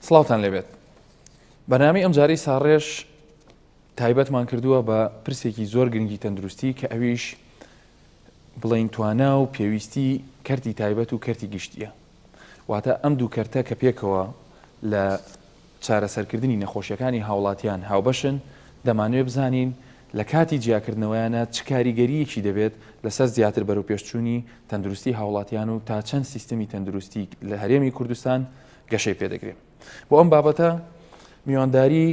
سڵاوتان لێبێت. بەنامی ئەم جارەی ساڕێژ تایبەتمان کردووە بە پرسێکی زۆر گرنگی تەندروستی کە ئەویش بڵین توانە و پێویستی کەرتی تایبەت و کەرتی گشتیە. واتە ئەم دوو کەرتە کە پێکەوە لە چارەسەرکردنی نەخۆشیەکانی هاوڵاتیان هاوبەشن، دەمانوێت بزانین لە کاتی جیاکردنەوەیانە چ کاریگەریەکی دەبێت لەسەر زیاتر بەرەو پێشچوونی تەندروستی هاوڵاتیان و تا چەند سیستمی تەندروستی لە هەرێمی کوردستان گەشەی پێدەگرێت. بۆ ئەم بابەتە میوانداری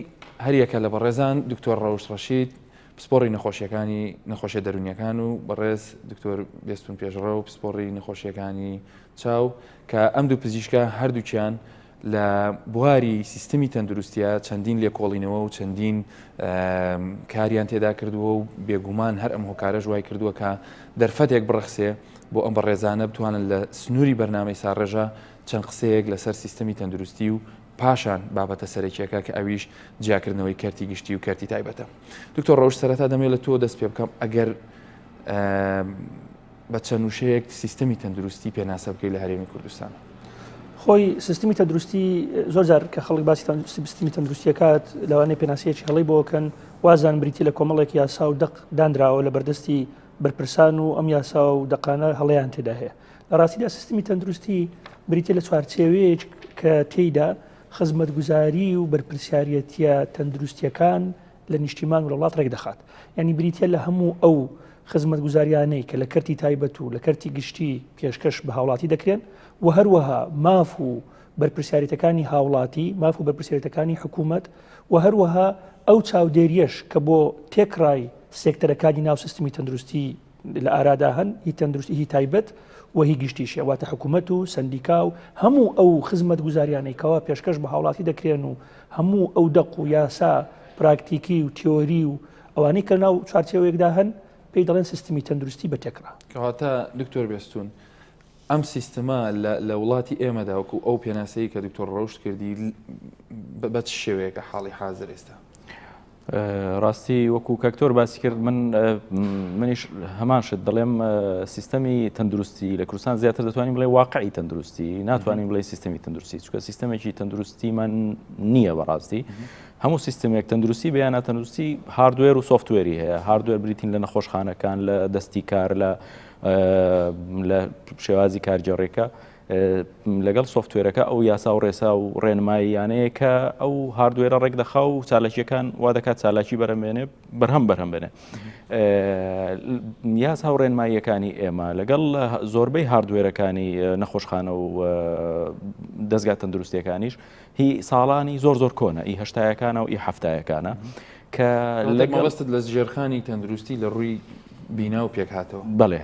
هەریەکە لە بەڕێزان دکتۆر ڕەوشت ڕەشید، پسپۆڕی نەخۆشیەکانی نەخۆشیە دەرونیەکان و بەڕێز دکتۆر بێستون پێشڕە و پسپۆڕی نەخۆشیەکانی چاو کە ئەم دوو پزیشکە هەردووچیان لە بواری سیستمی تەندروستیە چەندین لێکۆڵینەوە و چەندین کاریان تێدا کردووە و بێگومان هەر ئەم هۆکارە ژوای کردووە کە دەرفەتێک بڕەخسێ بۆ ئەم بەڕێزانە بتوانن لە سنووری بەرنامەی ساڕێژە چەند قسەیەک لەسەر سیستمی تەندروستی و پاشان بابەتە سەرەکیەکە کە ئەویش جیاکردنەوەی کەرتی گشتی و کەرتی تایبەتە. دکتۆر ڕەوشت سەرەتا دەمێت لە تۆ دەست پێ بکەم ئەگەر بە چەند وشەیەک سیستمی تەندروستی پێناسە بکەی لە هەرێمی کوردستان. خۆی سیستمی تەندروستی زۆر جار کە خەڵک باسی سیستمی تەندروستیەکات لەوانەیە پێناسەیەکی هەڵی بۆکەن وازان بریتی لە کۆمەڵێک یاسا و دەق دانراوە لە بەردەستی بەرپرسان و ئەم یاسا و دەقانە هەڵەیان تێدا هەیە. لە ڕاستیدا سیستمی تەندروستی بریتە لە چوارچێوەیەک کە تێیدا خزمەتگوزاری و بەرپرسیارەتیە تەندروستیەکان لە نیشتیمان و وڵات ڕێک دەخات. ینی بریتە لە هەموو ئەو خزمەتگوزاریانەی کە لە کەرتی تایبەت و لە کەرتی گشتی پێشکەش بە هاوڵاتی دەکرێن و هەروەها ماف و بەرپرسیارەتەکانی هاوڵاتی، ماف و بەرپرسیارەتەکانی حکوومەت و هەروەها ئەو چاودێریەش کە بۆ تێکڕای سێکتەرەکانی ناو سیستمی تەندروستی لە ئارادا هەن هی تەندروستی هی تایبەت و هی گشتیشە، واتە حکوومەت و سندیکا و هەموو ئەو خزمەت گوزاریانەی کەوا پێشکەش بە هاوڵاتی دەکرێن و هەموو ئەو دەق و یاسا پراکتیکی و تیۆری و ئەوانەی کە ناو چوارچێوەیەکدا هەن پێی دەڵێن سیستمی تەندروستی بە تێکرا. کەواتە دکتۆر بێستون ئەم سیستەمە لە وڵاتی ئێمەدا وەکو ئەو پێناسەی کە دکتۆر ڕەوشت کردی بە چ شێوەیەکە حاڵی حازر ئێستا؟ ڕاستی وەکو کەکتۆر باسی کرد منیش هەمان شت دەڵێم سیستەمی تەندروستی لە کوردستان زیاتر دەتوانین بڵێ واقعی تەندروستی، ناتوانین بڵێ سیستەمی تەندروستی، چونکە سیستەمێکی تەندروستیمان نییە بەڕاستی. هەموو سیستەمێک تەندروستی بەیانە تەندروستی هاردوێر و سۆفتوێری هەیە. هاردوێر بریتین لە نەخۆشخانەکان، لە دەستی کار، لە شێوازی کارجێڕێکە، لەگەڵ سۆفتوێرەکە ئەو یاسا و ڕێسا و ڕێنماییانەیە کە ئەو هاردوێرە ڕێک دەخا و چالاکیەکان وا دەکات چالاکی بەرەمێنێ بەرهەم بێنێ. یاسا و ڕێنماییەکانی ئێمە لەگەڵ زۆربەی هاردوێرەکانی نەخۆشخانە و دەستگا تەندروستیەکانیش هی ساڵانی زۆر کۆنە، ئی هەشتایەکانە و ئی هەفتایەکانە کە لەگەڵستت لە ژێرخانی تەندروستی لە ڕووی بینا و پێک هاتەوە. بەڵێ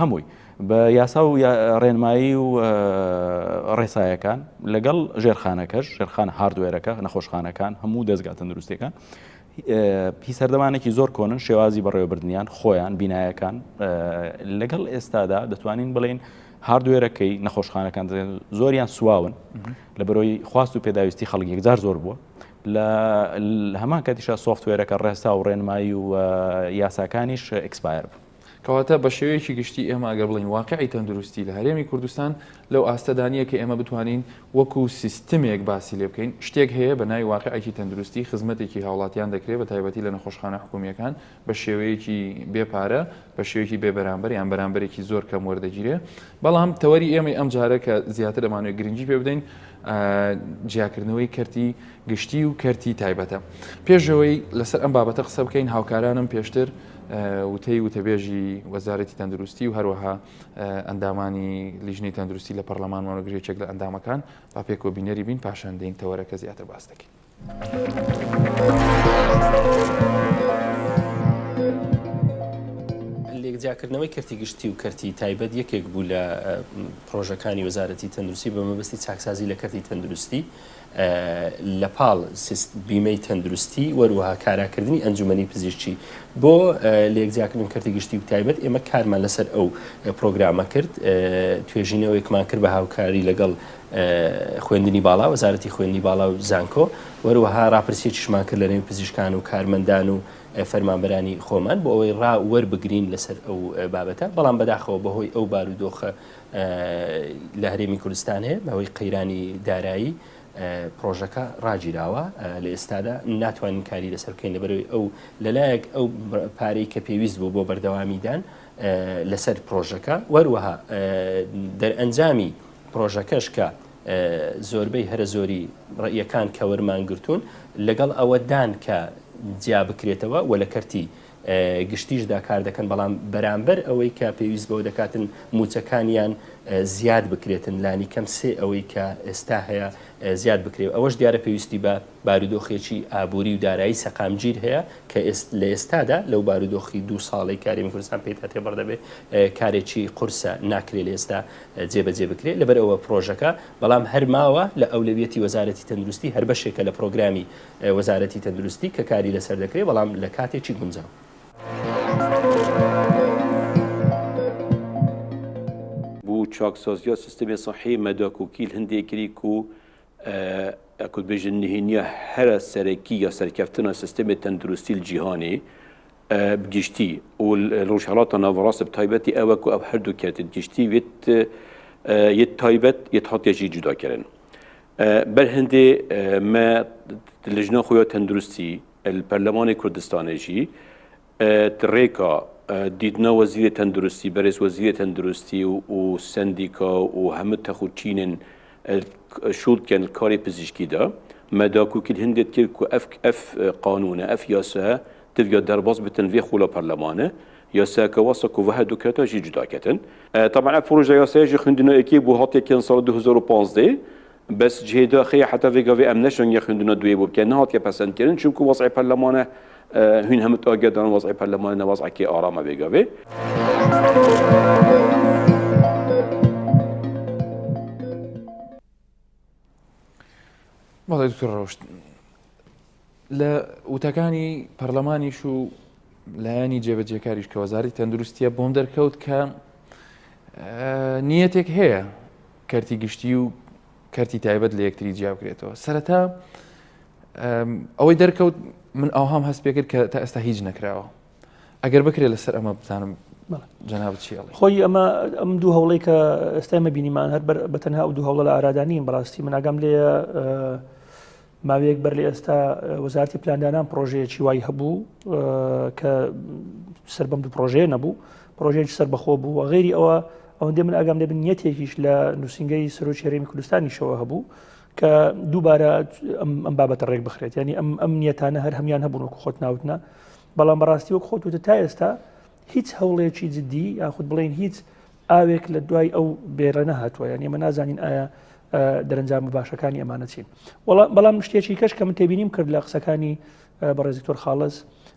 هەمووی بە یاسا و ڕێنمایی و ڕێسایەکان لەگەڵ ژێرخانەکەش، ژێرخانە هاردوێرەکە، نەخۆشخانەکان، هەموو دەستگا تەندروستیەکان هی سەردەمانێکی زۆر کۆنن، شێوازی بەڕێوەبردنیان خۆیان بینایەکان. لەگەڵ ئێستادا دەتوانین بڵێن هاردوێرەکەی نەخۆشخانەکان زۆریان سواون لە بەرۆی خواست و پێداویستی خەڵک یەکجار زۆر بووە. لە هەمان کاتیشە سۆفتوێرەکە ڕێسا و ڕێنمایی و یاساکانیش ئەکسپایر بوو. کەواتە بە شێوەیەکی گشتی ئێمە ئەگەر بڵین واقعی تەندروستی لە هەرێمی کوردستان لەو ئاستەدانیە کە ئێمە بتوانین وەکو سیستمێک باسی لێ بکەین، شتێک هەیە بە ناوی واقعی تەندروستی، خزمەتێکی هاوڵاتیان دەکرێت بە تایبەتی لە نەخۆشخانە حکوومیەکان بە شێوەیەکی بێپارە، بە شێوەیەکی بێبەرامبەر یان بەرامبەرێکی زۆر کەم وەردەگیرێ. بەڵام تەوەری ئێمە ئەم جارە کە زیاتر دەمانوێت گرنگی پێ بدەین جیاکردنەوەی کەرتی گشتی و کەرتی تایبەتە. پێشەوەی لەسەر ئەم بابەتە قسە بکەین، هاوکارانم پێشتر وتەی وتەبێژی وەزارەتی تەندروستی و هەروەها ئەندامانی لیژنەی تەندروستی لە پەرلەمانمان وەگرێکێک لە ئەندامەکان با پێکەوە بینەری بین پاشان دەین تەوەرەکە زیاتر باس دەکەین. جیاکردنەوەی کەرتی گشتی و کەرتی تایبەت یەکێک بوو لە پرۆژەکانی وەزارەتی تەندروستی بە مەبەستی چاکسازی لە کەرتی تەندروستی لە پاڵ بیمەی تەندروستی وەروەها کاراکردنی ئەنجومەنی پزیشکی بۆ لە یەکجیاکردن کەرتی گشتی و تایبەت ئێمە کارمان لەسەر ئەو پرۆگرامە کرد، توێژینەوەیەکمان کرد بە هاوکاری لەگەڵ خوێندنی باڵا وەزارەتی خوێندنی باڵا و زانکۆ وەروەها ڕاپرسیێکیشمان کرد لە نێو پزیشکان و کارمەندان و فەرمانبەرانی خۆمان بۆ ئەوەی وەربگرین لەسەر ئەو بابەتە بەڵام بەداخەوە بەهۆی ئەو بارودۆخە لە هەرێمی کوردستان هەیە بەهۆی قەیرانی دارایی پرۆژەکە ڕاگیراوە لە ئێستادا ناتوانین کاری لەسەر بکەین لەبەرەوەی ئەو لەلایەک ئەو پارەی کە پێویست بوو بۆ بەردەوامیدان لەسەر پرۆژەکە وەروەها دەرئەنجامی پرۆژەکەش کە زۆربەی هەرە زۆری ڕێیەکان کە وەرمانگرتوون لەگەڵ ئەوەدان کە جیا بکرێتەوە و لە کەرتی گشتیشدا کار دەکەن بەڵام بەرامبەر ئەوەی کە پێویست بەوە دەکاتن موچەکانیان زیاد بکرێتن لانی کەم سێ ئەوەی کە ئێستا هەیە زیاد بکرێت ئەوەش دیارە پێویستی بە بارودۆخێکی ئابووری و دارایی سەقامگیر هەیە کە لە ئێستادا لەو بارودۆخی 2 ساڵی کاری کوردستان پێی تێبەر دەبێت کارێکی قورسە ناکرێت لە ئێستا جێبەجێ بکرێت لەبەر ئەوە پرۆژەکە بەڵام هەرماوە لە ئەولویەتی وەزارەتی تەندروستی هەر بەشێکە لە پرۆگرامی وەزارەتی تەندروستی کە کاری لەسەر دەکرێت بەڵام لە کاتێکی گونجاو چاکسازیە سیستمی صحی مەداکوکیل هەندێکری و ئەکوت بێژن نهێنیە هەرە سەرەکی یا سەرکەفتنە سیستمی تەندروستی جیهانی بگشتی و ڕۆژهەڵاتە ناوەڕاستە بتایبەتی ئەوە و ئەو هەردوو کاتت گشتی یەت تایبەت یەت هاتێژی جوداکردن بەر هەندێ مە لجنە خۆیە تەندروستی الپەرلەمانی کوردستانێژی تڕێکا دیدنا وزیر تندرستی برز وزیر تندرستی و سندیکا و همه تخوچینن شود کن کاری پزشکی دا مداکو که هندت کرد که اف قانونه اف یاسه تبقى درباز بتنوی خولا پرلمانه یاسه که واسه که وحد دکتا جی جدا کتن طبعا اف پروژه یاسه جی خندنا اکی بو هاتی کن سال 2015 بس جهدا خی حتی ویگاوی امنشون یخندنا دوی بو که نه هاتی پسند کردن چون که واسه پرلمانه هون همه تاگدان وضع پرلمان وضع کی آرامه بگاوه بەڵێ دکتۆر ڕۆشت لە وتەکانی پەرلەمانیش و لایەنی جێبەجێکاریش کە وەزارەتی تەندروستیە بۆم دەرکەوت کە نیەتێک هەیە کەرتی گشتی و کەرتی تایبەت لە یەکتری جیا بکرێتەوە سەرەتا ئەوەی دەرکەوت من ئەوهام هەست پێ کرد کە تا ئێستا هیچ نەکراوە ئەگەر بکرێت لەسەر ئەمە بزانم جەنابەت چیڵێ خۆی ئەم دوو هەوڵەی کە ئێستامە بینیمان هەر بەتەنها ئەو دوو هەوڵە لە ئارادانین بەڕاستی من ئاگام لێە ماوەیەک بەر لە ئێستا وەزارەتی پلاندانان پرۆژەیەکی وای هەبوو کە سەر بەم دوو پرۆژەیە نەبوو پرۆژەیەکی سەربەخۆ بوو و غێری ئەوەندێ من ئاگام لێ نیەتێکیش لە نووسنگەی سەرۆکی هەرێمی کوردستانیشەوە هەبوو کە دووبارە ئەم بابەتە ڕێک بخرێت ینی ئەم نیەتانە هەر هەمان هەبوون وەکو خۆت ناوتنا بەڵام بەڕاستی وەک خۆت وتە تا ئێستا هیچ هەوڵێکی جدی یاخود بڵێن هیچ ئاوێک لە دوای ئەو بێرە نەهاتووە یعنی ئێمە نازانین ئایا دەرەنجام باشەکانی ئەمانە چین بەڵام شتێکی کەش کە من تێبینیم کرد لە قسەکانی بەڕێز دکتۆر خاڵس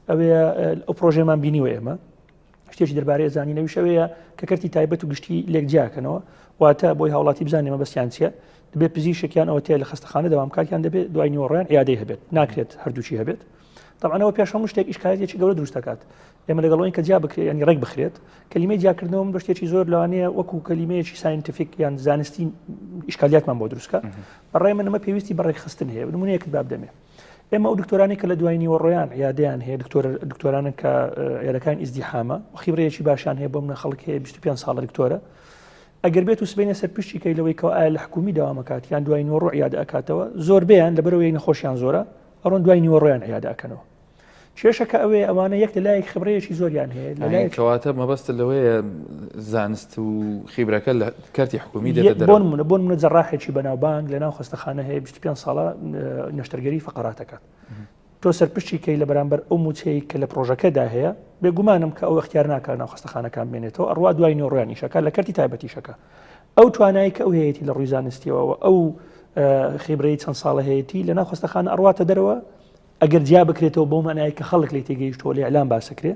ئەوەیە ئەو پرۆژێمان بینیوە ئێمە شتێکی دەربارەی زانینەویش ئەوەیە کە کەرتی تایبەت و گشتی لێک جیاکەنەوە واتە بۆی هاوڵاتی بزانێمە بەستیان چیە دەبێت پزیشکیان ئەوە تێ لە خستەخانە دەوامکاتیان دەبێت دوای نیوەڕۆیان عیادەی هەبێت ناکرێت هەردووچی هەبێت طبعاەوە پێش هەموو شتێک ئیشکالێکی گەورە دروست دەکات ئێمە لەگەڵەوەی کە جیا بکرێت ینی ڕێک بخرێت کەلیمەی جیاکردنەوە بە شتێکی زۆر لەوانەیە وەکو کەلیمەیەکی ساینتیفیک یان زانستی ئیشکالیاتمان بۆ دروستکە بەڕێ من ئەمە پێویستی بە ڕێکخستن هەیە نمونەیەکت بابدەمێ ئێمە ئەو دکتۆرانی کە لە دوای نیوەڕۆیان عیادەیان هەیە دکتۆرانن کە عیادەکان ئیزدیحامە و خیبرەیەکی باشیان هەیە بۆ منە خەڵک هەیە 25 ساڵە دکتۆرە ئەگەر بێت و سبینە سەرپشتی کەیلەوەی کە ئایا لە حکومی داوامەکات یان دوای نیوەڕۆ عیادە ئەکاتەوە زۆربەیان لەبەرەوەی نەخۆشیان زۆرە ئەڕۆن دوای نیوەڕۆیان عیادە ئەکەنەوە کێشەکە ئەوەیە ئەوانە یەک لەلایەک خبرەیەکی زۆریان هەیە کەواتە مەبەستە لەوەیە زانست و خیبرەکە لە کارتی حکومی دێتە دەرەوە بۆن منە جەڕاحێکی بەناوبانگ لەناو خستەخانە هەیە 25 ساڵە نەشتەرگەری فەقەراتەکەات تۆ سەرپشتی کەی لە بەرامبەر ئەو موچەیە کە لە پرۆژەکەدا هەیە بێگومانم کە ئەو اختیار ناکات ناو خستەخانەکان بێنێتەوە ئەڕوا دوای نیوەڕۆیان ئیشەکە لە کەرتی تایبەتیشەکە ئەو توانایی کە ئەو هەیەی لە ڕووی زانستیەوە ئەو خیبرەی چەند ساڵە هەیەی لە ناو خستەخانە ئەڕواتە دەرەوە ئەگەر جیا بکرێتەوە بۆ مانایی کە خەڵک لی تێگەیشتەوە لێ ئەلان باسەکرێ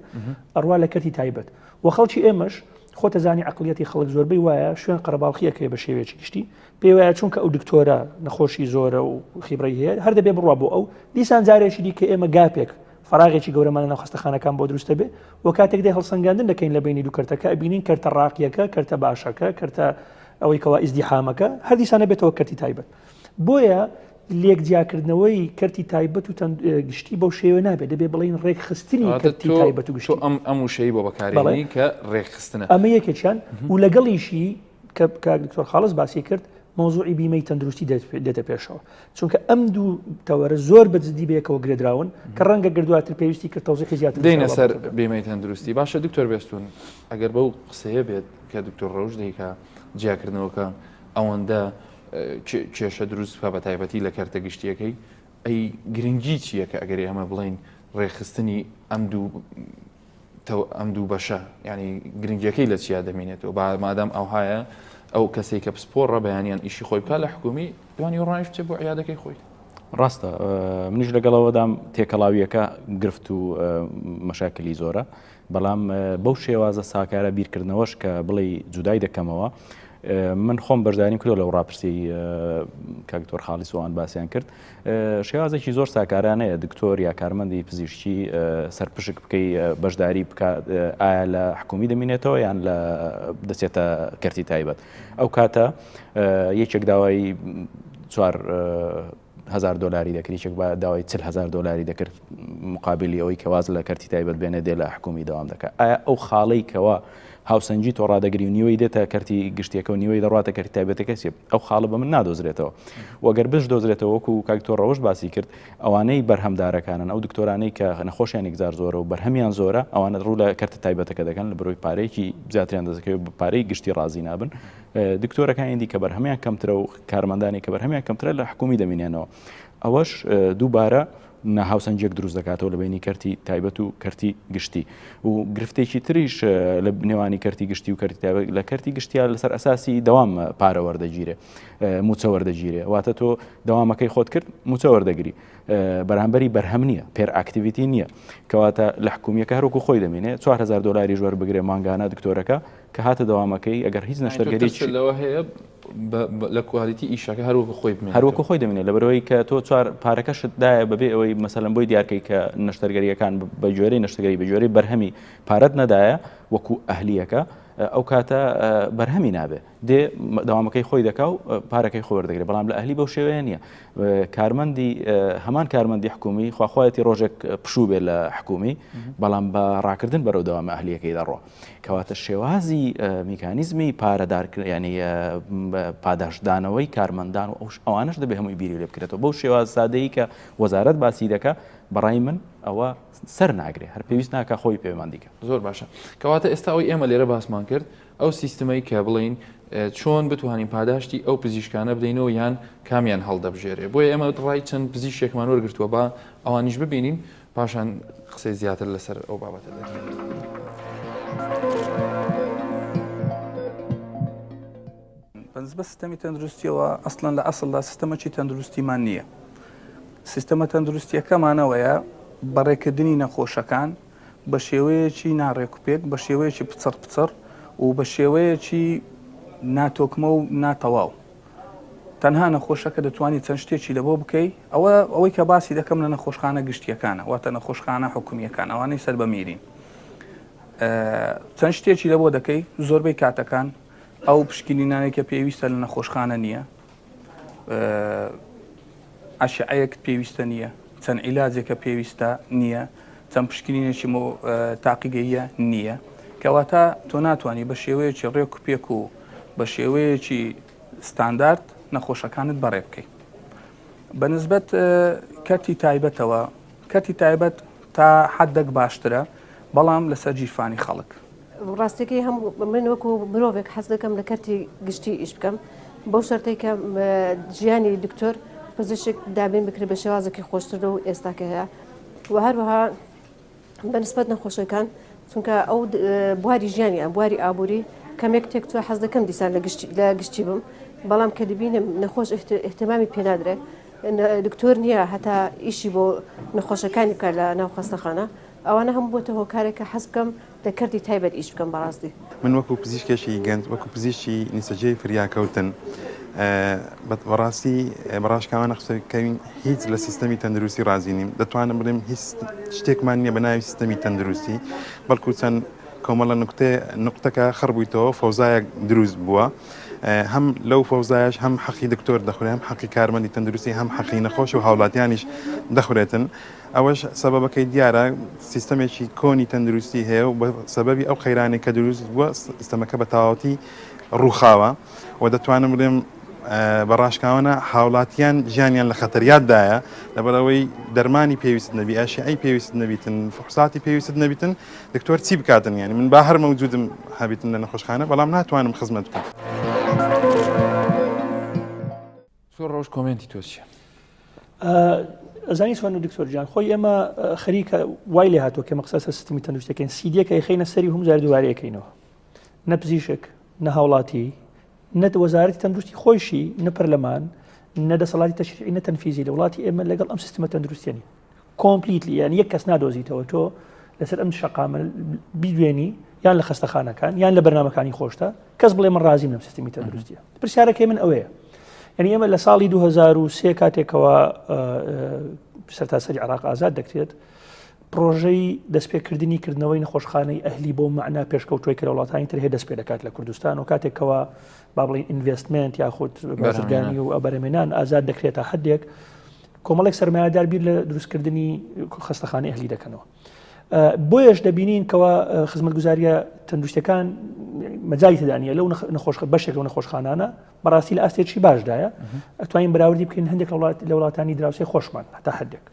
ئەڕوا لە کەرتی تایبەت و خەڵکی ئێمەش خۆتە زانی عقلیەتی خەڵک زۆربەی وایە شوێن قەرەباڵخیەکەی بە شێوەیەکی گشتی پێی وایە چونکە ئەو دکتۆرە نەخۆشی زۆرە و خیبرەی هەیە هەر دەبێ بڕوا بۆ ئەو دیسان جارێکی دی کە ئێمە گاپێک فراغێکی گەورەمانە ناو خستەخانەکان بۆ دروستە بێ و کاتێک دێ هەڵسەنگاندن دەکەین لە بینی دوو کەرتەکە بینین کەرتە ڕاقیەکە کەرتە باشەکە کەرتە ئەوەی کەوا ئیزدیحامەکە هەردیسانە بێتەوە کەرتی تایبەت بۆیە لێک جیاکردنەوەی کەرتی تایبەت و گشتی بەو شێوە نابێت دەبێت بڵین ڕێکخستنی کەرتی تایبەت و گشتی ئەم وشەی بۆ بەکارێنی کە ڕێکخستنە ئەمە یەکێکیان و لەگەڵیشی کە دکتۆر خاڵس باسی کرد مۆزوعی بیمەی تەندروستی دێتە پێشەوە چونکە ئەم دوو تەوەرە زۆر بەجددی بەیەکەوە گرێدراون کە ڕەنگە گردواتر پێویستی کرد تەوزیقی زیاتر دێنە سەر بیمەی تەندروستی باشە دکتۆر بێستون ئەگەر بەو قسەیە بێت کە دکتۆر ڕەوش دەیکا جیاکردنەوەکە ئەوەندە کێشە دروست بە تایبەتی لە کارتە گشتیەکەی ئەی گرنگی چییە کە ئەگەری ئەمە بڵین ڕێخستنی ئەم دوو بەشە ینی گرنگیەکەی لە چیا دەمێنێتەوە با مادام ئەوهایە ئەو کەسێک کە پسپۆڕە بەیانیان ئیشی خۆی بکات لە حکومی دوانی ڕۆژ بچێت بۆ عیادەکەی خۆی ڕاستە منیش لەگەڵەوەدام تێکەڵاویەکە گرفت و مەشاکلی زۆرە بەڵام بەو شێوازە ساکارە بیرکردنەوەش کە بڵێ جودای دەکەمەوە من خۆم بەشداریم کردو لەو ڕاپرسی کاکتۆر خاڵی سوان باسییان کرد شێوازێکی زۆر ساکارانەیە دکتۆر یا کارمەندی پزیشکی سەرپشک بکەی بەشداری بکات ئایا لە حکومی دەمێنێتەوە یان لە دەچێتە کەرتی تایبەت ئەو کاتە یەکێک داوای 4,000 دلاری دەکرد یەکێک داوای 40,000 دلاری دەکرد مقابلی ئەوەی کەواز لە کەرتی تایبەت بێنێ دێ لە حکومی دەوام دەکات ئایا ئەو خاڵەی کەوا هاوسەنجی تۆ ڕادەگری و نیوەی دێتە کەرتی گشتیەکە و نیوەی دەڕاتە کەرتی تایبەتەکە سێ ئەو خاڵە بە من نادۆزرێتەوە وەگەر بش دۆزرێتەوە وەکو کاکتۆر ڕەوش باسی کرد ئەوانەی بەرهەمدارەکانن ئەو دکتۆرانەی کە نەخۆشیان یەکجار زۆرە و بەرهەمیان زۆرە ئەوانە ڕوو لە کەرتە تایبەتەکە دەکەن لە بەرۆی پارەیەکی زیاتریان دەزەکەوێت بە پارەی گشتی ڕازی نابن دکتۆرەکانی کە بەرهەمیان کەمترە و کارمەندانی کە بەرهەمیان کەمترە لە حکومی دەمێنێنەوە ئەوەش دووبارە ناهاوسەنجێک دروست دەکاتەوە لە بینی کەرتی تایبەت و کەرتی گشتی و گرفتێکی تریش لە نێوانی کەرتی گشتی و کەرتی تایبەت لە کەرتی گشتیا لەسەر ئەساسی دەوام پارە وەردەگیرێ موچە وەردەگیرێ واتە تۆ دەوامەکەی خۆت کرد موچە وەردەگری بەرامبەری بەرهەم نییە پێر ئاکتیڤیتی نییە کەواتە لە حکومیەکە هەروکو خۆی دەمێنێ 4,000 دلاری ژوەر بگرێ مانگانە دکتۆرەکە کە هاتە دەوامەکەی ئەگەر هیچ نەشتەرگەری لەوە هەیە لە کوالیتی ئیشەکە هەروەکو خۆی بمێنێت هەروەکو خۆی دەمێنێت لە بەرەوەی کە تۆ چوار پارەکەشتدایە بەبێ ئەوەی مەسەلەن بۆی دیارکەی کە نەشتەرگەریەکان بە جۆرەی نەشتەرگەری بە جۆرەی بەرهەمی پارەت نەدایە وەکو ئەهلیەکە ئەو کاتە بەرهەمی نابێ دێ دەوامەکەی خۆی دەکا و پارەکەی خۆ وەردەگرێت بەڵام لە ئەهلی بەو شێوەیە نییە کارمەندی هەمان کارمەندی حکومی خواخوایەتی ڕۆژێک پشوو بێت لە حکومی بەڵام بە ڕاکردن بەرەو دەوامە ئەهلیەکەی دەڕۆ کەواتە شێوازی میکانیزمی پارەدارکردن ینی پاداشدانەوەی کارمەندان و ئەوانش دەبێ هەمووی بیری لێ بکرێتەوە بەو شێواز سادەیی کە وەزارەت باسی دەکە بەڕای من ئەوە سەر ناگرێت هەر پێویست ناکە خۆی پەیوەندیکە زۆر باشە کەواتە ئێستا ئەوی ئێمە لێرە باسمان کرد ئەو سیستمەی کە بڵین چۆن بتوانین پاداشتی ئەو پزیشکانە بدەینەوە یان کامیان هەڵدەبژێرێ بۆیە ئێمە ڕای چەند پزیشکێکمان وەرگرتووە با ئەوانیش ببینین پاشان قسەی زیاتر لەسەر ئەو بابەتە دەکەین. بەنسبە سیستەمی تەندروستیەوە ئەسڵەن لە ئەسڵدا سیستەمەکی تەندروستیمان نییە سیستەمە تەندروستیەکەمانەوەیە بەڕێکردنی نەخۆشەکان بە شێوەیەکی ناڕێکوپێک بە شێوەیەکی پچڕ و بە شێوەیەکی ناتۆکمە و ناتەواو تەنها نەخۆشەکە دەتوانانی چەند شتێکی لەبۆ بکەی ئەوەی کە باسی دەکەم لە نەخۆشخانە گشتیەکانە واتە نەخۆشخانە حکومیەکان ئەوانەی سەر بە میرین چەند شتێکی لەبۆ دەکەی زۆربەی کاتەکان ئەو پشکنینانێک کە پێویستە لە نەخۆشخانە نییە ئاشعەیەک پێویستە نییە چەند عیلاجێکە پێویستە نییە چەند پشکنینێکی تاقیگەیە نییە کەواتە تۆ ناتوانانی بە شێوەیەکی ڕێک و پێک و بە شێوەیەکی ستاندارد نەخۆشەکانت بەڕێ بکەیت بەنسبەت کەرتی تایبەتەوە کەرتی تایبەت تا حدەک باشترە بەڵام لەسەر جیرفانی خەڵک ڕاستەکەی هەم من وەکو مرۆڤێک حەز دەکەم لە کەرتی گشتی ئیش بکەم بەو شەرتەی کە ژیانی دکتۆر پزیشک دابین بکرێت بە شێوازێکی خۆشتر و ئێستاکە هەیە و هەروەها بەنسبەت نەخۆشەکان چونکە ئەو بواری ژیانی بواری ئابووری کەمێک تێک توە حەز دەکەم دیسان لە گشتی بم بەڵام کە دەبینم نەخۆش احتیمامی پێنادرێت دکتۆر نییە هەتا ئیشی بۆ نەخۆشەکانی بکە لە ناو خەستەخانە ئەوانە هەم بۆتە هۆکارێکە حەز بکەم لە کەرتی تایبەت ئیش بکەم بەڕاستی من وەکو پزیشکێکی گەنج وەکو پزیشکی نیسەجێی فریاکەوتن بەڕاستی بەڕاشکاوانە قسەکەین هیچ لە سیستەمی تەندروستی رازی نیم دەتوانم بڵێم هیچ شتێکمان نییە بە ناوی سیستەمی تەندروستی بەڵکو چەند کۆمەڵە نقطەکە خڕبوویتەوە فەوزایەک دروست بووە هەم لەو فەوزایش هەم حەقی دکتۆر دەخورێ هەم حەقی کارمەندی تەندروستی هەم حەقی نەخۆش و هاوڵاتیانیش دەخورێتن ئەوەش سەبەبەکەی دیارە سیستەمێکی کۆنی تەندروستی هەیە و بە سەبەبی ئەو قەیرانێک کە دروست بووە سیستەمەکە بە تەواوەتی ڕووخاوە و دەتوانم بڵێم بەڕاشکاوانە هاوڵاتیان ژیانیان لە خەتەریاتدایە لەبەرەوەی دەرمانی پێویست نەبی ئاشعی پێویست نەبیتن فحوساتی پێویست نەبیتن دکتۆر چی بکاتن یانی من با هەر مەوجودم هەبیتن لە نەخۆشخانە بەڵام ناتوانم خزمەت بکەم. زۆر ڕۆژ کۆمنتی تۆ چییە؟ ئەزانی سوان و دکتۆر جان خۆی ئێمە خەریکە وای لێ هاتووە کە مەقسەسە سیستمی تەندروستیەکەین سیدیەکە خەینە سەری هەموو جار دووارەیەکەینەوە نە پزیشک نە هاوڵاتی نە وەزارەتی تەندروستی خۆشی نە پەرلەمان نە دەسەڵاتی تەشریعی نە تەنفیزی لە وڵاتی ئێمە لەگەڵ ئەم سیستمە تەندروستیانی کۆمپلیتلی یان یەک کەس نادۆزیتەوە تۆ لەسەر ئەم شەقامە بیدوێنی یان لە خەستەخانەکان یان لە بەرنامەکانی خۆشتە کەس بڵێ من رازیم لەم سیستمی تەندروستیە. پرسیارەکەی من ئەوەیە یعنی ئێمە لە ساڵی 2003 کاتێکەوە سەرتاسەری عێراق ئازاد دەکرێت پرۆژەی دەستپێکردنی کردنەوەی نەخۆشخانەی ئەهلی بۆ معنا پێشکەوتوی کە لە وڵاتانی تر هەیە دەست پێ دەکات لە کوردستان و کاتێکەوە با بڵین ئینڤێستمنت یاخود بازرگانی و ئەبەرهێنان ئازاد دەکرێتە حدێک کۆمەڵێک سەرمایه‌دار بیر لە دروستکردنی خەستەخانەی ئەهلی دەکەنەوە. بۆیەش دەبینین کەەوە خزمەتگوزاریە تەندروستیەکان مەجای تدانە لەو بەشێک لەو نەخۆشخانانە بەڕاستی لە ئاستێکی باشدایە ئەتوانین بەراوردی بکەین هەندێک لە وڵاتانی دراوسێ خۆشمان هەتا حدێک.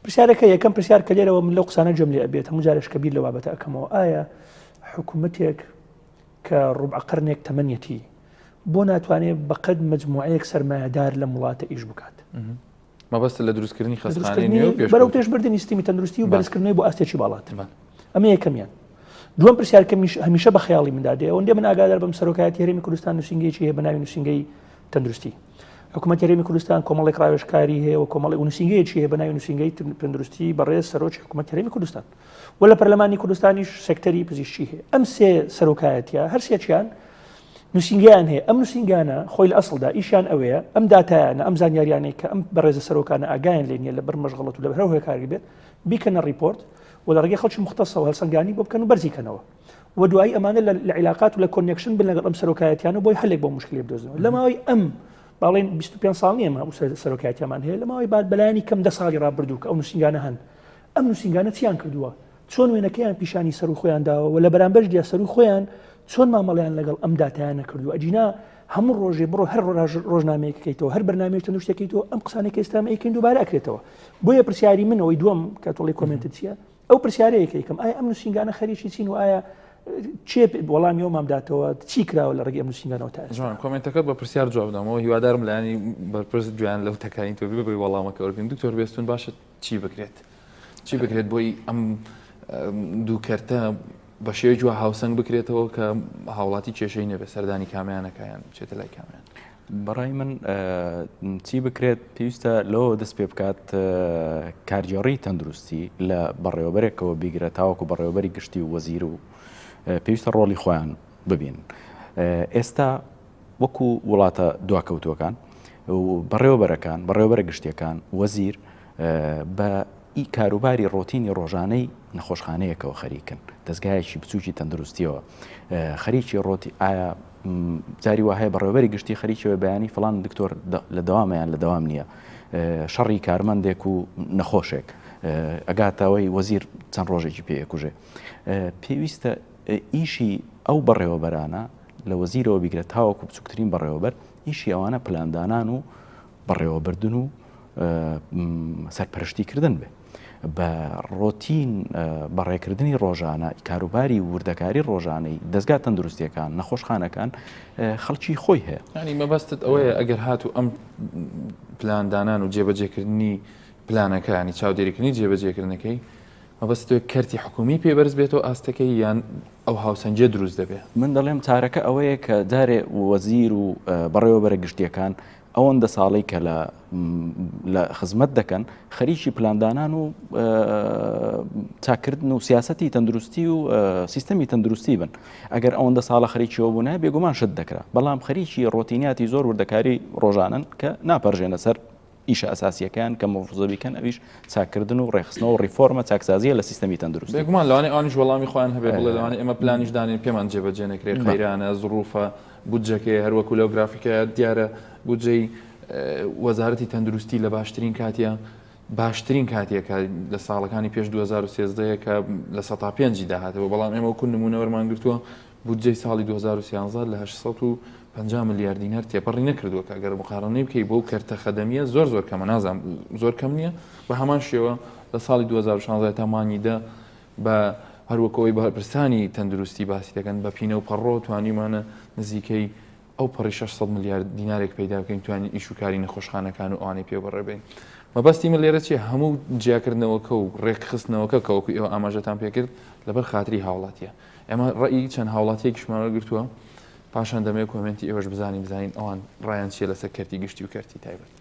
پرسیارەکە یەکەم پرسیار کە لێرەوە من لەو قسانە جەم لێ ئەبێت هەموو جارش کە بیر لە بابەتە ئەەکەمەوە ئایا حکوومەتێک کە ڕوبع قەرنێک تەمەنیەتی بۆ ناتوانێت بەقەد مجموعەیەک سەرمایه‌دار لە وڵاتە ئیش بکات. مەبەستە لە دروستکردنی خەستەخانەی بەرەو پێشبردننی سیستمی تەندروستی و بەرزکردنەوەی بۆ ئاستێکی باڵاتر ئەمە یەکەمیان. دووەم پرسیارکە هەمیشە بە خەیاڵی مندادێ ئەوەندێ من ئاگادار بەم سەرۆکایەتی هەرێمی کوردستان نووسینگەیەکی هەیە بە ناوی نووسینگەی تەندروستی. حکوومەتی هەرێمی کوردستان کۆمەڵێک ڕاوێژکاری هەیە و کۆمەڵی نووسینگەیەکی هەیە بە ناوی نووسینگەی تەندروستی بەڕێز سەرۆکی حکوومەتی هەرێمی کوردستان و لە پەرلەمانی کوردستانیش سێکتەری پزیشکی هەیە. ئەم سێ سەرۆکایەتیە هەر سێکیان نووسینگەیان هەیە ئەم نووسینگانە خۆی لە ئەسڵدا ئیشیان ئەوەیە ئەم داتایانە ئەم زانیاریانەی کە ئەم بەڕێزە سەرۆکانە ئاگایان لێ نیە لە بەر مەشغەڵەت و لە هەر هۆی کاری بێت بیکەنە ریپۆرت و لە ڕێگەی خەڵکی مختصەوە هەڵسەنگانی بۆ بکەن و بەرزیکەنەوە و دوایی ئەمانە لە عیلاقات و لە کۆنێکشن بن لەگەڵ ئەم سەرۆکایەتیانە بۆی هەلێک بۆ مشکلی بدۆزنەوە لە ماوەی ئەم باڵێن 25 ساڵ نیە ئەو سەرۆکایەتیان هەیە لە ماوەی بعد بەلایانی کەم 10 ساڵی ڕابردوو کە ئەو نووسینگانە هەن ئەم نووسینگانە چیان کردووە چۆن وێنەکەیان پیشانی سەر و خۆیان داوە و لە بەرامبەر دیە سەر و خۆیان چۆن مامەڵیان لەگەڵ ئەم داتایانە کردو ئەجینا هەموو ڕۆژێ بڕۆ هەر ڕۆژنامەیەکەکەیتەوە هەر بەرنامەیەک تەندروستیەکەیتەوە ئەم قسانێک ئێستا ئەیکەین دووبارە ئەکرێتەوە بۆیە پرسیاری منەوەی دووەم کە تۆڵی کۆمنتت چییە ئەو پرسیارەیەکەیکەم ئایا ئەم نووسینگانە خەریکی چین و ئایا چێ وەڵامی ئەومام داتەوە چی کراوە لە ڕێگەی ئەم نووسینگانەوە تا جوان کۆمنتەکەت بە پرسیار جواب دامەوە هیوادارم لایانی بەرپرس جویان لەو تەکانی تۆ بێ وەڵامەکە وەربین دکتۆر بێستون باشە چی بکرێت بۆی ئەم دوو کەرتە بە شێوەی جووە هاوسەنگ بکرێتەوە کە هاوڵاتی کێشەی نەبێ سەردانی کامیانەکەیان بچێتە لای کامیان. بەڕای من چی بکرێت پێویستە لەوە دەست پێ بکات کارگێڕی تەندروستی لە بەڕێوەبەرێکەوە بیگرێت تاوەکو بەڕێوەبەری گشتی و وەزیر و پێویستە ڕۆڵی خۆیان ببین. ئێستا وەکو وڵاتە دواکەوتوەکان و بەڕێوەبەرە گشتیەکان وەزیر بە کاروباری ڕۆتینی ڕۆژانەی نەخۆشخانەیەکەوە خەریکن دەستگایەکی بچووکی تەندروستیەوە خەریکی ڕۆتی ئایا جاری وهەیە بەڕێوەبەری گشتی خەریکەوە بەیانی فڵان دکتۆر لە دەوامەیان لە دەوام نییە شەڕی کارمەندێک و نەخۆشێک ئەگاتەوەی وەزیر چەند ڕۆژێکی پێیەکوژێ پێویستە ئیشی ئەو بەڕێوەبەرانە لە وەزیرەوە بیگرێت تاوەکو بچووکترین بەڕێوەبەر ئیشی ئەوانە پلاندانان و بەڕێوەبردن و سەرپەرشتیکردن بێ بە ڕۆتین بەڕێکردنی ڕۆژانە کاروباری وردەکاری ڕۆژانەی دەستگا تەندروستیەکان نەخۆشخانەکان خەڵکی خۆی هەیە ینی مەبەستت ئەوەیە ئەگەر هاتو ئەم پلاندانان و جێبەجێکردنی پلانەکانی چاودێریکردنی جێبەجێکردنەکەی مەبەستێ کەرتی حکومی پێبەرز بێتەوە ئاستەکەی یان ئەو هاوسەنجە دروست دەبێت. من دەڵێم چارەکە ئەوەیە کە جارێ وەزیر و بەڕێوەبەرە گشتیەکان ئەوەندە ساڵی کە لە خزمەت دەکەن خەریکی پلاندانان و چاکردن و سیاسەتی تەندروستی و سیستەمی تەندروستی بن ئەگەر ئەوەندە ساڵە خەریکیەوە بوونە بێگومان شت دەکرا بەڵام خەریکی ڕۆتینیاتی زۆر وردەکاری ڕۆژانن کە ناپەرژێنە سەر ئیشە ئەساسیەکان کە مۆفزەبیکەن ئەویش چاکردن و ڕێخستنەوە و ڕیفۆرمە چاکسازیە لە سیستەمی تەندروستی. بێگومان لەوانەیە ئەوانیش وەڵامی خۆیان هەبێ بڵێ لەوانەیە ئێمە پلانیش دانین پێمان جێبەجێ نەکرێت خەیرانە زروفە بودجەکەی هەروەکو لەو گرافیکە دیارە بودجەی وەزارەتی تەندروستی لە باشترین کاتێکە لە ساڵەکانی پێش 2013 کە لە 105 داهاتەوە بەڵام ئێمە وەکو نمونە وەرمان گرتووە بودجەی ساڵی 2013 لە 850 میلیارد دینار تێپەڕی نەکردووە کە ئەگەر مقارنەی بکەی بۆ کەرتە خەدەمیە زۆر کەمە نازانم زۆر کەم نییە بە هەمان شێوە لە ساڵی 2016 تامانیدا بە هەروەکەوەی بەرپرسانی تەندروستی باسی دەکەن بە پینە و پەڕۆ توانیمانە نزیکەی ئەو پەڕی 600 میلیارد دینارێک پیدا بکەین توانین ئیش و کاری نەخۆشخانەکان و ئەوانەی پێبڕێبین. مەبەستی من لێرە چیە هەموو جیاکردنەوەکە و ڕێکخستنەوەکە کەوەکو ئێوە ئاماژەتان پێکرد لەبەر خاتری هاوڵاتیە. ئێمە ڕێی چەند هاوڵاتیەکیشمانە گرتووە پاشان دەمێ کۆمنتی ئێوەش بزانین ئەوان ڕایان چیە لەسەر کەرتی گشتی و کەرتی تایبەت.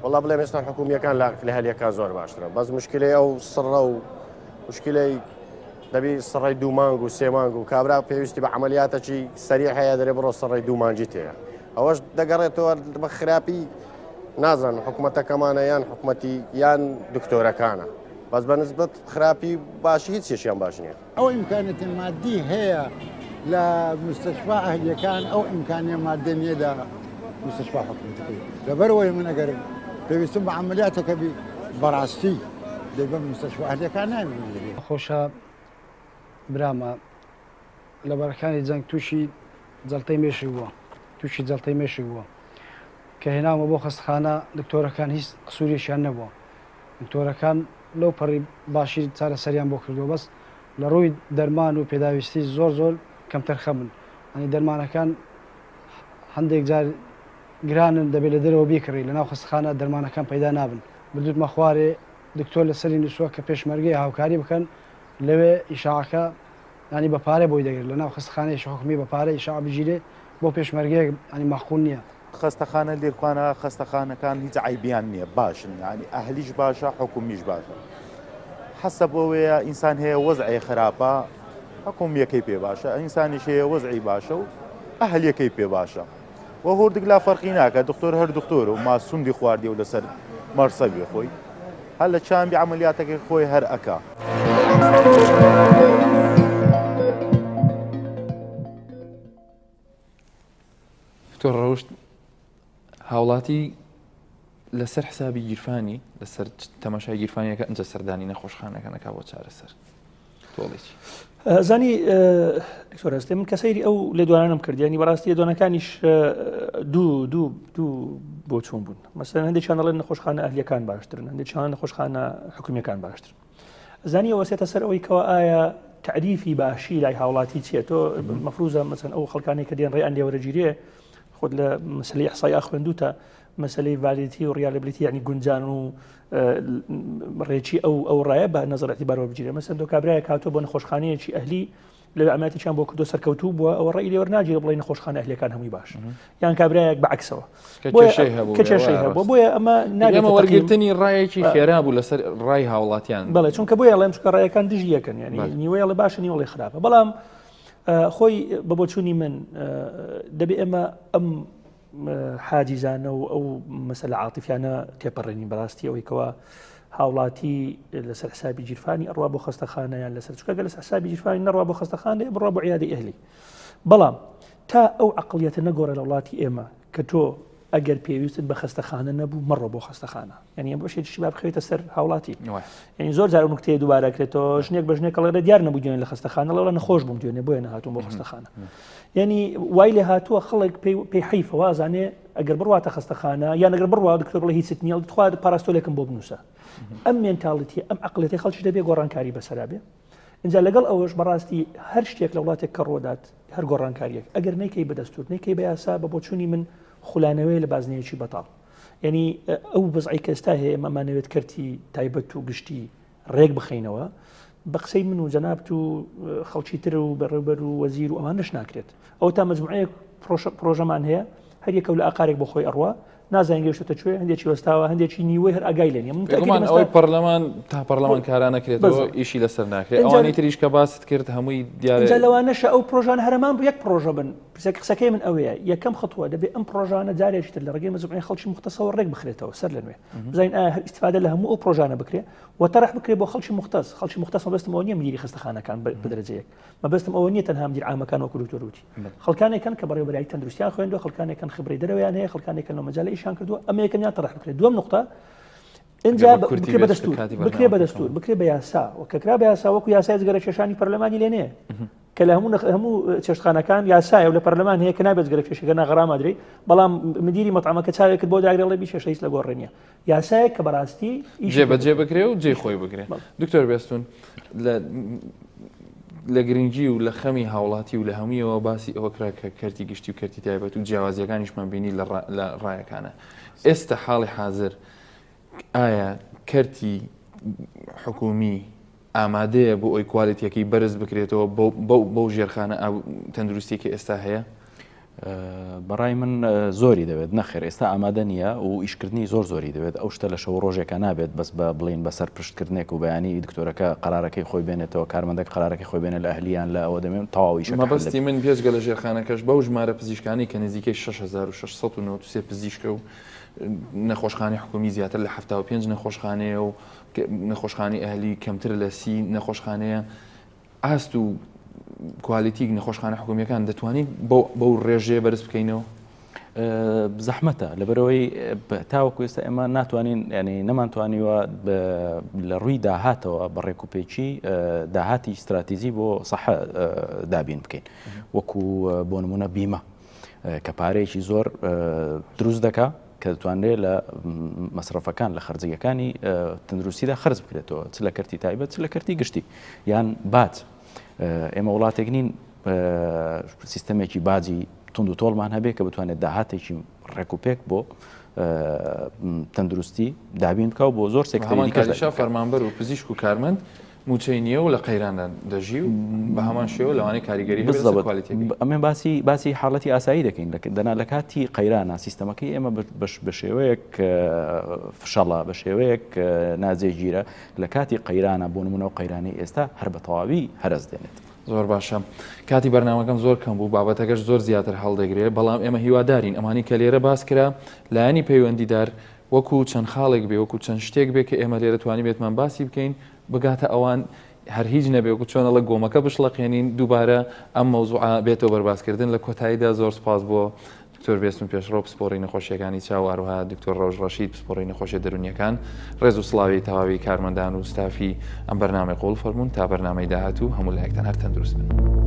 وڵا بڵێ ئێستا حکوومیەکان لە هەلیەکان زۆر باشترە بەس مشکلەی ئەو سڕە و مشکلەی دەبی سڕی 2 مانگ و 3 مانگ و کابرا پێویستی بە عملیاتەکی سەریع هەیە دەرێ بڕۆ سڕی 2 مانگی تەیە ئەوەش دەگەڕێتەوە بە خراپی نازان حکوومەتەکەمانە یان حکوومەتی یان دکتۆرەکانە بەس بە نسبەت خراپی باشی هیچ شێشیان باش نییە. ئەو ئیمکانەتی مادی هەیە لە مستشفا ئەهلیەکان ئەو ئیمکانیە مادە نییە لە مستشفا حکوومەتەکەی لەبەرەوەی من ئەگەر پێویستم بە عملیاتەکە بەڕاستی دەبێ مستشفا ئەهلیەکان نامێنێت. خۆشە برامە لە بەرەکانی جەنگ تووشی جەڵتەی مێشی بووە کە هێناوە بۆ خەستخانە دکتۆرەکان هیچ قسووریشیان نەبووە دکتۆرەکان لەو پەڕی باشی چارەسەریان بۆ کردو بەس لە ڕووی دەرمان و پێداویستی زۆر کەمتەرخە من ئەنی دەرمانەکان هەندێک جار گرانن دەبێت لە دەرەوە بیکڕی لەناو خەستخانە دەرمانەکان پەیدا نابن بردوتمە خوارێ دکتۆر لەسەری نووسووە کە پێشمەرگەی هاوکاری بکەن لەوێ ئیشاعەکە ینی بە پارێ بۆی دەگرێت لەناو خەستخانەیەکی حکومی بە پارە ئیشاع بگیرێ بۆ پێشمەرگەیەک ینی مەخون نییە. خەستەخانە لێرکوانە خەستەخانەکان هیچ عیبیان نییە باشن ینی ئەهلیش باشە حکومیش باشە حەسە بۆوەیە ئینسان هەیە وەزعی خراپە حکومیەکەی پێ باشە ئینسانیش هەیە وەزعی باشە و ئەهلیەکەی پێ باشە وە هۆردێک لا فەرقی ناکە دکتۆر هەر دکتۆر و ماسووندی خواردی و لەسەر مەرسەبی خۆی هەر لە چامبی عملیاتەکەی خۆی هەر ئەکا. تۆ ڕەوشت هاوڵاتی لەسەر حسابی گیرفانی لەسەر تەماشای گیرفانیەکە ئەنجە سەردانی نەخۆشخانەکەنەکە بۆ چارەسەر تۆڵێکی زانی دکتۆرەستێ من کەسەیری ئەو لێدوانانم کردیانی بەڕاستی لێدوانەکانیش دوو بۆ چۆن بوون مەسەلەن هەندێکیان دەڵێن نەخۆشخانە ئەهلیەکان باشترن هەندێکیان نەخۆشخانە حکومیەکان باشتر زانی ئەوە سێتە سەر ئەوەی کەەوە ئایا تعریفی باشی لای هاوڵاتی چیە تۆ مەفروزە مەسەن ئەو خەڵکانی کە دێن ڕێیان لێوەرەگیرێ خۆت لە مەسلەی ئەحسای خوێندوتە مەسلەی ڤالیدیتی و ڕیالەبلیتی یعنی گونجان و ڕێکی ئەو ڕایە بە نەزەرەتی بارەوە بگیرێ مەسەن تۆ کابرایە کاتۆ بۆ نەخۆشخانەیەکی ئەهلی لە ئەماتێکیان بۆ کردو سەرکەوتوو بووە ئەوە ڕێی لێوەر ناگیرێ بڵێ نەخۆشخانە ئەهلیەکان هەمووی باش یان کابرایەک بەعکسەوە کێشەی هەبووە بۆیە ئەمە ئێمە وەرگرتنی ڕایەکی خێرا بوو لەسەر ڕای هاوڵاتیان بەڵێ چونکە بۆیە ئەڵێم چکە ڕایەکان دژی یەکەن ینی نیوەیە لە باشە نیوەڵی خراپە بەڵام خۆی بە بۆچوونی من دەبێ ئێمە ئەم حاجیزانە و ئەو مەسەلە عاتیفیانە تێپەڕێنین بەڕاستی ئەوەی کەوە هاوڵاتی لەسەر حسابی گیرفانی ئەڕوا بۆ خەستەخانە یان لەسەر چکە لەسەر حسابی گیرفانی نەڕوا بۆ خەستەخانە بڕوا بۆ عیادەی ئەهلی بەڵام تا ئەو عەقڵیەتە نەگۆڕێ لە وڵاتی ئێمە کە تۆ ئەگەر پێویستت بە خەستەخانە نەبوو مەڕۆ بۆ خەستەخانە یعنی ئەم بەشێکی با بخەوێتە سەر هاوڵاتی یعنی زۆر جار نوکتەیە دووبارەکرێتەوە ژنێک بە ژنێک کەڵێ دیار نەبوو دوێنێ لە خەستەخانە لەوڵە نەخۆش بووم دوێنێ بۆیە نەهاتووم بۆ خەستەخانە یعنی وای لێ هاتووە خەڵک پێی حیفە وازانێ ئەگەر بڕواتە خەستەخانە یان ئەگەر بڕوا دکتۆر بڵێ هیچت نییە دخوا پاراستۆلێکم بۆ بنووسە ئەم مێنتاڵیتی ئەم عەقڵەتی خەڵکی دەبێ گۆڕانکاری بەسەرا بێ اینجا لەگەڵ ئەوەش بەڕاستی هەر شتێک لە وڵاتێک کە ڕۆدات هەر گۆڕانکاریەک ئەگەر نەیکەی بەدەستور نەیکەی بە یاسا بە بۆچوونی من خولانەوەی لە بازنەیەکی بەتاڵ یعنی ئەو بزعی کە ئێستا هەیە ئەمانەوێت کەرتی تایبەت و گشتی ڕێک بخەینەوە بە قسەی من و جەنابەت و خەڵکی تر و بەڕێوەبەر و وەزیر و ئەوانش ناکرێت ئەو تا مەجموعەیەک پرۆژەمان هەیە هەر یەکە لە ئاقارێک بۆ خۆی ئەڕوا نازانین گەشتە کوێ هەندێکی وەستاوە هەندێکی نیوەی هەر ئاگای لێنە گومان ئەوەی پەرلەمان تا پەرلەمان کاران نەکرێتەوە ئیشی لەسەر ناکرێت ئەوانی تریش کە باست کرد هەمووی دیارە لەوانەشە ئەو پرۆژان هەرمان بۆ یەک پرۆژە بن قسەکەی من ئەوەیە یەکەم خطووە دەبێت ئەم پرۆژانە جارێکی تر لە ڕێگەی مەزبوعین خەڵکی مختصەوە ڕێک بخرێتەوە سەر لە نوێ بزانین ئایا هەر ئیستیفادە لە هەموو ئەو پرۆژانە بکرێ و تەرەح بکرێت بۆ خەڵکی مختص مەبەستم ئەوە نییە مدیری خستەخانەکان بەدرەجەیەک مەبەستم ئەوە نییە تەنها مدیر عامەکان وەکو دکتۆروتی خەڵکانێکن کە بەڕێوەبەری تەندروستیان خوێندووە خەڵکانێکن خبرەی دەرەوەیان هەیە خەڵکانێکن لەو مەجالە ئیشان کردووە ئەمە یەکەمیان تەرەح بکرێت دووەم نقطە اینجا بکرێ بە دەستور بکرێ بە یاسا و کەکرا بە یاسا وەکو یاسای جگەرە کێشانی پەرلەمانی لێنەیە کە لە هەموو چێشتخانەکان یاسایە و لە پەرلەمان هەیە کە نابێت گەرە کێشەکە ناغەڕامادرێ بەڵام مدیری مەطعەمەکە چاوێکت بۆ داگرێڵێ بیشە شەیس لە گۆڕێنیە یاسایە کە بەڕاستی جێبەجێ بکرێ و جێ خۆی بگرێ دکتۆر بێستون لە گرنگی و لە خەمی هاوڵاتی و لە هەموویەوە باسی ئەوە کرا کە کەرتی گشتی و کەرتی تایبەت و جیاوازیەکانیشمان بینی لە ڕایەکانە ئێستا حاڵی حاضر ئایا کەرتی حکومی ئامادەیە بۆ ئەوی کوالیتیەکەی بەرز بکرێتەوە بەو ژێرخانە تەندروستی کە ئێستا هەیە بەڕای من زۆری دەوێت نەخێر ئێستا ئامادە نییە و ئیشکردنی زۆری دەوێت ئەو شتە لە شەو ڕۆژێکە نابێت بەس بە بڵین بەسەر پشتکردنێک و بەیانی دکتۆرەکە قرارەکەی خۆی بێنێتەوە کارمەندەك قرارەکەی خۆی بێنێت لە ئەهلیان لە ئەوە دەمێن تەواویشە مەبەستی من پێشگە لە ژێرخانەکەش بەو ژمارە پزیشکانی کە نزیکەی 6693 پزیشکە و نەخۆشخانەی حکومی زیاتر لە 75 نەخۆشخانەیە و نەخۆشخانەی ئەهلی کەمتر لە 30 نەخۆشخانەیە ئاست و کوالیتی نەخۆشخانە حکومیەکان دەتوانین بەو ڕێژێ بەرز بکەینەوە زەحمەتە لەبەرەوەی تاوەکو ئێستا ئێمە ناتوانین ینی نەمانتوانیوە لە ڕووی داهاتەوە بە ڕێکوپێکی داهاتی استراتیزی بۆ سەحە دابین بکەین وەکو بۆ نمونە بیمە کە پارەیەکی زۆر دروست دەکا کە دەتوانرێت لە مەسرفەکان لە خەرجیەکانی تەندروستیدا خرج بکرێتەوە چ لە کەرتی تایبەت چ لە کەرتی گشتی یان باج ئێمە وڵاتێک نین سیستەمێکی باجی تند و تۆڵمان هەبێت کە بتوانێت داهاتێکی ڕێکوپێک بۆ تەندروستی دابین بکە و بۆ زۆر سێکتەریشا فەرمانبەر و پزیشک و کارمەند موچەی نییە و لە قەیراندا دەژی و بە هەمان شێوە لەوانەی کاریگەری ئەمێ باسی حاڵەتی ئاسایی دەکەین دەنا لە کاتی قەیرانە سیستەمەکەی ئێمە بە شێوەیەک فشەڵە بە شێوەیەک نازێگیرە لە کاتی قەیرانە بۆ نمونە و قەیرانی ئێستا هەر بە تەواوی هەرز دێنێت زۆر باشە کاتی بەرنامەکەم زۆر کەم بوو بابەتەکەش زۆر زیاتر هەڵدەگرێت بەڵام ئێمە هیوادارین ئەمانی کە لێرە باس کرا لایەنی پەیوەندیدار وەکو چەند خاڵێک بێ وەکو چەند شتێک بێ کە ئێمە لێرە توانی بێتمان باسی بکەین بگاتە ئەوان هەر هیچ نەبێ وەکو چۆنە لە گۆمەکە بشڵەقێنین دووبارە ئەم مەوزوعە بێتەوە بەرباسکردن لە کۆتاییدا زۆر سپاس بۆ دکتۆر بێستون پێشڕۆ پسپۆڕی نەخۆشیەکانی چاو هەروەها دکتۆر ڕۆژ ڕەشید پسپۆڕی نەخۆشیە دەرونیەکان ڕێز و سڵاوی تەواوی کارمەندان و ستافی ئەم بەرنامەی قوڵ فەرموون تا بەرنامەی داهاتوو هەموو لایەکتان هەر تەندروست بن.